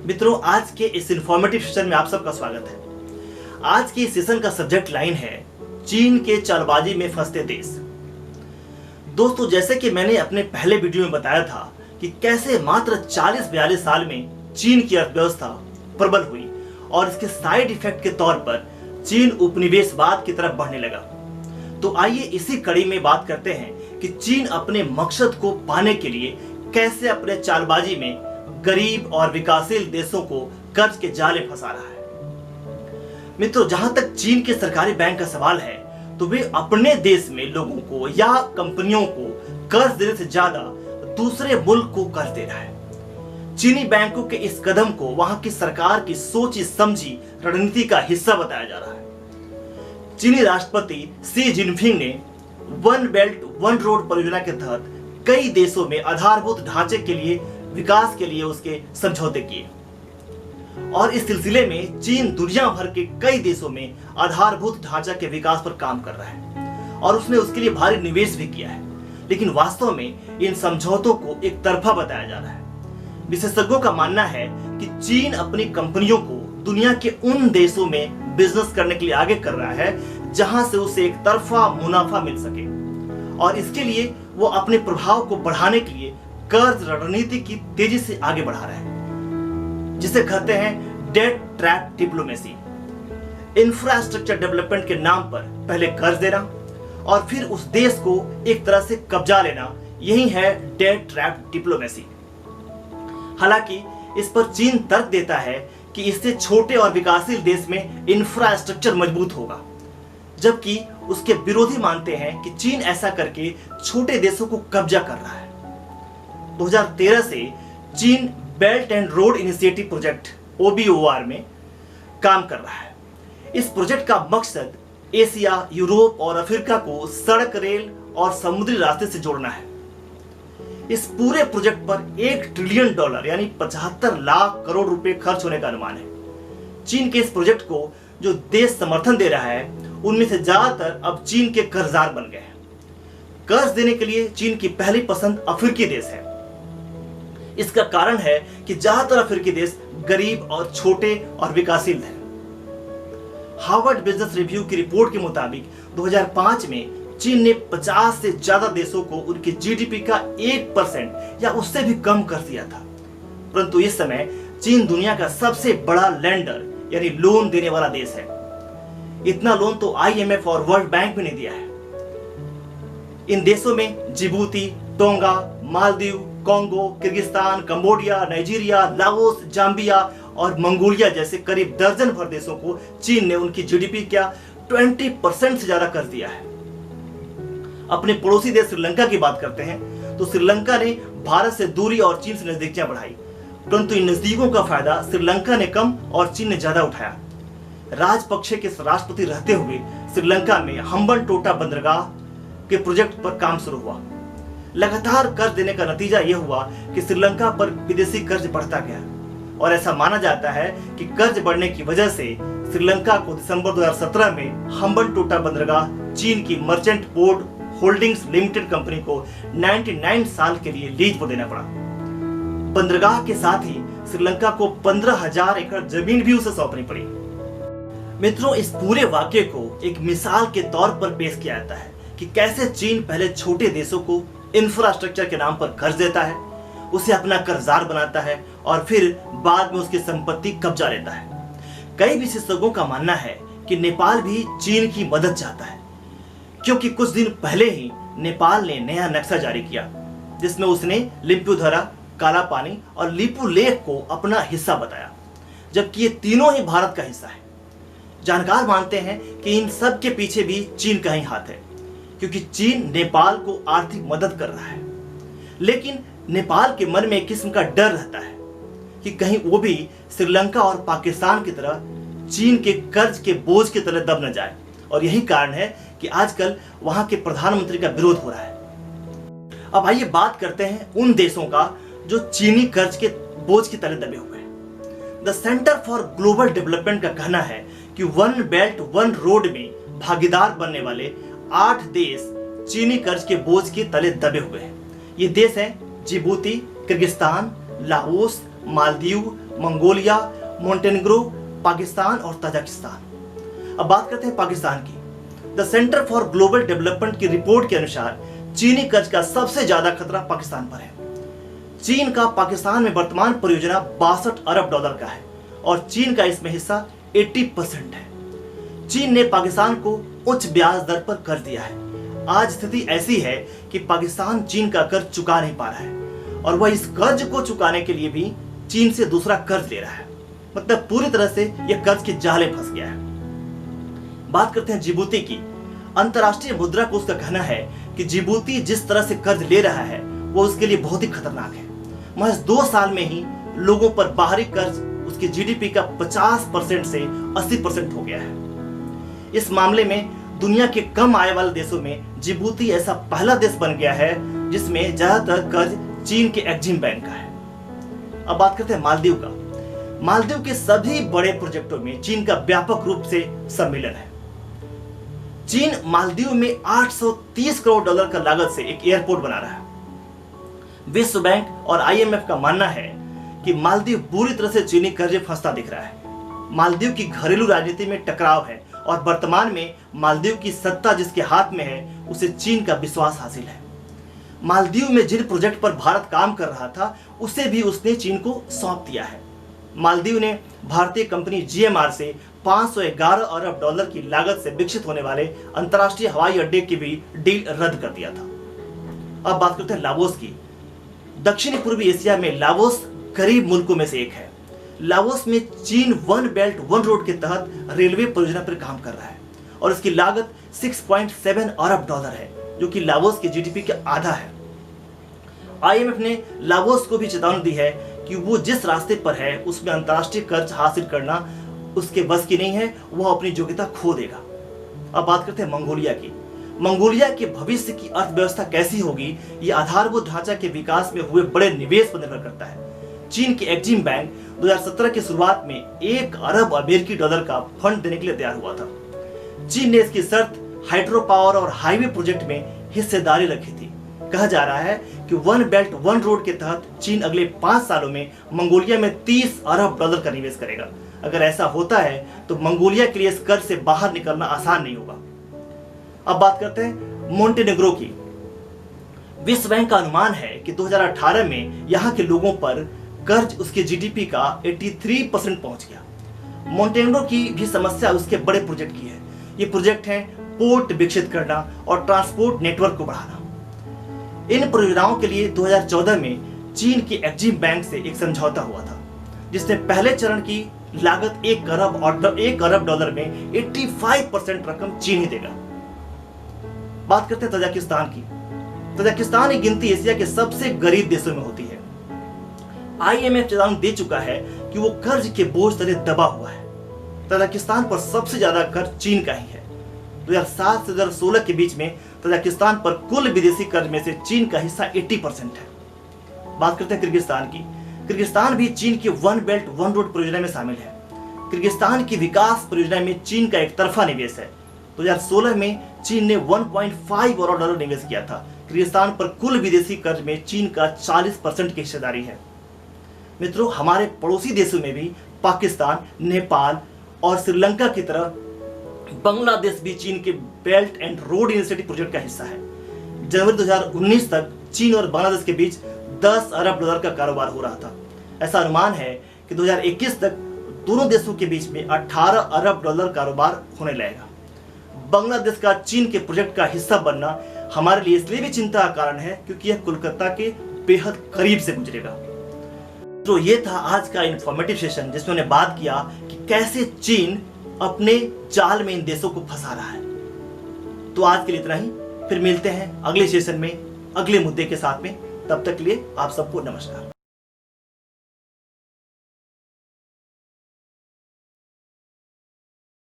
मित्रों, आज के इस इंफॉर्मेटिव सेशन में आप सबका स्वागत है। आज के इस सेशन का सब्जेक्ट लाइन है चीन के चालबाजी में फंसते देश। दोस्तों, जैसे कि मैंने अपने पहले वीडियो में बताया था कि कैसे मात्र 40-42 साल में चीन की अर्थव्यवस्था प्रबल हुई और इसके साइड इफेक्ट के तौर पर चीन उपनिवेशवाद की तरफ बढ़ने लगा। तो आइए इसी कड़ी में बात करते हैं कि चीन अपने मकसद को पाने के लिए कैसे अपने चालबाजी में गरीब और विकासशील देशों को कर्ज के जाल में फंसा रहा है। मित्रों, जहां तक चीन के सरकारी बैंक का सवाल है तो वे अपने देश में लोगों को या कंपनियों को कर्ज देने से ज्यादा दूसरे मुल्क को कर्ज दे रहा है। चीनी बैंकों के इस कदम को वहां की सरकार की सोची समझी रणनीति का हिस्सा बताया जा रहा है। चीनी राष्ट्रपति शी जिनपिंग ने वन बेल्ट वन रोड परियोजना के तहत कई देशों में आधारभूत ढांचे के लिए विकास के लिए उसके समझौते किए और इस सिलसिले में चीन दुनिया भर के कई देशों में आधारभूत ढांचा के विकास पर काम कर रहा है और उसने उसके लिए भारी निवेश भी किया है। लेकिन वास्तव में इन समझौतों को एक तरफा बताया जा रहा है। विशेषज्ञों का मानना है कि चीन अपनी कंपनियों को दुनिया के उन देशों में बिजनेस करने के लिए आगे कर रहा है जहां से उसे एक तरफा मुनाफा मिल सके और इसके लिए वो अपने प्रभाव को बढ़ाने के लिए कर्ज रणनीति की तेजी से आगे बढ़ा रहा है, जिसे कहते हैं debt trap diplomacy. Infrastructure development के नाम पर पहले कर्ज देना और फिर उस देश को एक तरह से कब्जा लेना, यही है डेट ट्रैप डिप्लोमेसी। हालांकि इस पर चीन तर्क देता है कि इससे छोटे और विकासशील देश में इंफ्रास्ट्रक्चर मजबूत होगा, जबकि उसके विरोधी मानते हैं कि चीन ऐसा करके छोटे देशों को कब्जा कर रहा है। 2013 से चीन belt and road initiative project OBOR में काम कर रहा है। इस प्रोजेक्ट का मकसद एशिया, यूरोप और अफ्रीका को सड़क, रेल और समुद्री रास्ते से जोड़ना है। इस पूरे प्रोजेक्ट पर $1 ट्रिलियन यानी 75 लाख करोड़ रुपए खर्च होने का अनुमान है। चीन के इस प्रोजेक्ट को जो देश समर्थन दे रहा है उनमें से ज्यादातर अब चीन के कर्जदार बन गए हैं। कर्ज देने के लिए चीन की पहली पसंद अफ्रीकी देश है। इसका कारण है कि ज्यादातर अफ्रीकी देश गरीब और छोटे और विकासशील हैं। हार्वर्ड बिजनेस रिव्यू की रिपोर्ट के मुताबिक 2005 में चीन ने 50 से ज्यादा देशों को उनके GDP का 1% या उससे भी कम कर दिया था। परंतु इस समय चीन दुनिया का सबसे बड़ा लेंडर यानी लोन देने वाला देश है। इतना लोन तो IMF और वर्ल्ड बैंक भी नहीं दिया है। इन देशों में Djibouti, tonga, Maldives, Congo, Kyrgyzstan, Cambodia, Nigeria, Laos, Zambia और मंगोलिया जैसे करीब दर्जन भर देशों को चीन ने उनकी GDP का 20% से ज्यादा कर दिया है। अपने पड़ोसी देश श्रीलंका की बात करते हैं तो श्रीलंका ने भारत से दूरी और चीन से नजदीकियां बढ़ाई, परंतु इन नजदीकों का फायदा श्रीलंका ने कम और चीन ने ज्यादा उठाया। राजपक्षे के राष्ट्रपति रहते हुए श्रीलंका में हम्बनटोटा बंदरगाह के प्रोजेक्ट पर काम शुरू हुआ। लगातार कर्ज देने का नतीजा यह हुआ कि श्रीलंका पर विदेशी कर्ज बढ़ता गया और ऐसा माना जाता है कि कर्ज बढ़ने की वजह से श्रीलंका को दिसंबर 2017 में हम्बनटोटा बंदरगाह चीन की merchant port holdings limited company को 99 साल के लिए लीज पर देना पड़ा। बंदरगाह के साथ ही श्रीलंका को 15,000 एकड़ जमीन भी उसे सौंपनी पड़ी। मित्रों, इस पूरे वाक्य को एक मिसाल के तौर पर पेश किया जाता है कि कैसे चीन पहले छोटे देशों को इंफ्रास्ट्रक्चर के नाम पर कर्ज देता है, उसे अपना कर्जदार बनाता है और फिर बाद में उसकी संपत्ति कब्जा लेता है। कई विशेषज्ञों का मानना है कि नेपाल भी चीन की मदद चाहता है, क्योंकि कुछ दिन पहले ही नेपाल ने नया नक्शा जारी किया जिसमें उसने लिम्पुधरा, काला पानी और लिपू लेक को अपना हिस्सा बताया, जबकि ये तीनों ही भारत का हिस्सा है। जानकार मानते हैं कि इन सब के पीछे भी चीन का ही हाथ है, क्योंकि चीन नेपाल को आर्थिक मदद कर रहा है। लेकिन नेपाल के मन में एक किस्म का डर रहता है कि कहीं वो भी श्रीलंका और पाकिस्तान की तरह चीन के कर्ज के बोझ की तरह दब न जाए, और यही कारण है कि आजकल वहां के प्रधानमंत्री का विरोध हो रहा है। अब आइए बात करते हैं उन देशों का जो चीनी कर्ज के बोझ की तरह दबे हुए हैं। The centre for global development का कहना है कि वन बेल्ट वन रोड में भागीदार बनने वाले 8 देश चीनी कर्ज के बोझ के तले दबे हुए हैं। ये देश हैं Djibouti, Kyrgyzstan, Laos, Maldives, Mongolia, Montenegro, Pakistan और ताजिकिस्तान। अब बात करते हैं पाकिस्तान की। The centre for global development की रिपोर्ट के अनुसार चीनी कर्ज का सबसे ज्यादा खतरा पाकिस्तान पर है। चीन का पाकिस्तान में वर्तमान परियोजना 62 अरब डॉलर का है और चीन का इसमें हिस्सा 80% है। चीन ने पाकिस्तान को उच्च ब्याज दर पर कर्ज दिया है। आज स्थिति ऐसी है कि पाकिस्तान चीन का कर्ज चुका नहीं पा रहा है और वह इस कर्ज को चुकाने के लिए भी चीन से दूसरा कर्ज ले रहा है। मतलब पूरी तरह से यह कर्ज के जाले फंस गया है। बात करते हैं जिबूती की। अंतर्राष्ट्रीय मुद्रा कोष का कहना है कि जिबूती जिस तरह से कर्ज ले रहा है वो उसके लिए बहुत ही खतरनाक है। महज 2 साल में ही लोगों पर बाहरी कर्ज उसके जीडीपी का 50% से 80% हो गया है। इस मामले में दुनिया के कम आय वाले देशों में जिबूती ऐसा पहला देश बन गया है जिसमें ज्यादातर कर्ज चीन के एक्जिम बैंक का है। अब बात करते हैं मालदीव का। मालदीव के सभी बड़े प्रोजेक्टों में चीन का व्यापक रूप से सम्मिलन है। चीन मालदीव में 830 करोड़ डॉलर का लागत से एक एयरपोर्ट बना रहा है। विश्व बैंक और आईएमएफ का मानना है कि मालदीव पूरी तरह से चीनी कर्जे फंसता दिख रहा है। मालदीव की घरेलू राजनीति में टकराव है और वर्तमान में मालदीव की सत्ता जिसके हाथ में है उसे चीन का विश्वास हासिल है। मालदीव में जिन प्रोजेक्ट पर भारत काम कर रहा था उसे भी उसने चीन को सौंप दिया है। मालदीव ने भारतीय कंपनी जीएमआर से 511 अरब डॉलर की लागत से विकसित होने वाले अंतर्राष्ट्रीय हवाई अड्डे की भी डील रद्द कर दिया था। अब बात करते हैं लाओस की। दक्षिणी पूर्वी एशिया में लाओस गरीब मुल्कों में से एक है। लाओस में चीन वन बेल्ट वन रोड के तहत रेलवे परियोजना पर काम कर रहा है और इसकी लागत 6.7 अरब डॉलर है जो कि लाओस के जीडीपी के आधा है। आईएमएफ ने लाओस को भी चेतावनी दी है कि वो जिस रास्ते पर है उसमें अंतर्राष्ट्रीय कर्ज हासिल करना उसके बस की नहीं है, वह अपनी योग्यता खो देगा। अब बात करते हैं मंगोलिया की। मंगोलिया के भविष्य की अर्थव्यवस्था कैसी होगी यह आधारभूत ढांचा के विकास में हुए बड़े निवेश पर निर्भर करता है। चीन के एक्जिम बैंक 2017 की शुरुआत में 1 अरब अमेरिकी डॉलर का फंड देने के लिए तैयार हुआ था। चीन ने इसकी शर्त हाइड्रो पावर और हाईवे प्रोजेक्ट में हिस्सेदारी रखी थी। कहा जा रहा है कि वन बेल्ट वन रोड के तहत चीन अगले 5 सालों में मंगोलिया में 30 अरब डॉलर का निवेश करेगा। अगर ऐसा होता है तो मंगोलिया के लिए इस कर्ज से बाहर निकलना आसान नहीं होगा। अब बात करते हैं मोंटेनेग्रो की। विश्व बैंक का अनुमान है कि 2018 में यहां के लोगों पर कर्ज उसके जीडीपी का 83% पहुंच गया। मोंटेनेग्रो की भी समस्या उसके बड़े प्रोजेक्ट की है। ये प्रोजेक्ट हैं पोर्ट विकसित करना और ट्रांसपोर्ट नेटवर्क को बढ़ाना। इन परियोजनाओं के लिए 2014 में चीन के एक्जिम बैंक से एक समझौता हुआ था जिसने पहले चरण की लागत 1 अरब डॉलर में 85% रकम चीन ही देगा। बात करते हैं तजाकिस्तान की। तजाकिस्तान की गिनती एशिया के सबसे गरीब देशों में होती है। आईएमएफ चेतावनी दे चुका है कि वो कर्ज के बोझ तले दबा हुआ है। तजाकिस्तान पर सबसे ज्यादा कर्ज चीन का ही है। 2007 से 2016 के बीच में तजाकिस्तान पर कुल विदेशी कर्ज में से चीन का हिस्सा 80% है। बात करते हैं किर्गिस्तान की। किर्गिस्तान भी चीन की वन बेल्ट वन रोड परियोजना में शामिल है। किर्गिस्तान की विकास परियोजना में चीन का एक तरफा निवेश है। 2016 में चीन ने 1.5 अरब डॉलर निवेश किया था। किर्गिस्तान पर कुल विदेशी कर्ज में चीन का 40% की हिस्सेदारी है। मित्रों, हमारे पड़ोसी देशों में भी पाकिस्तान, नेपाल और श्रीलंका की तरह बांग्लादेश भी चीन के belt and road initiative project का हिस्सा है। जनवरी 2019 तक चीन और बांग्लादेश के बीच 10 अरब डॉलर का कारोबार हो रहा था। ऐसा अनुमान है कि 2021 तक दोनों देशों के बीच में 18 अरब डॉलर कारोबार होने लगेगा। बांग्लादेश का चीन के प्रोजेक्ट का हिस्सा बनना हमारे लिए इसलिए भी चिंता का कारण है क्योंकि यह कोलकाता के बेहद करीब से गुजरेगा। तो ये था आज का इंफॉर्मेटिव सेशन जिसमें हमने बात किया कि कैसे चीन अपने जाल में इन देशों को फंसा रहा है। तो आज के लिए इतना ही, फिर मिलते हैं अगले सेशन में अगले मुद्दे के साथ में। तब तक के लिए आप सबको नमस्कार।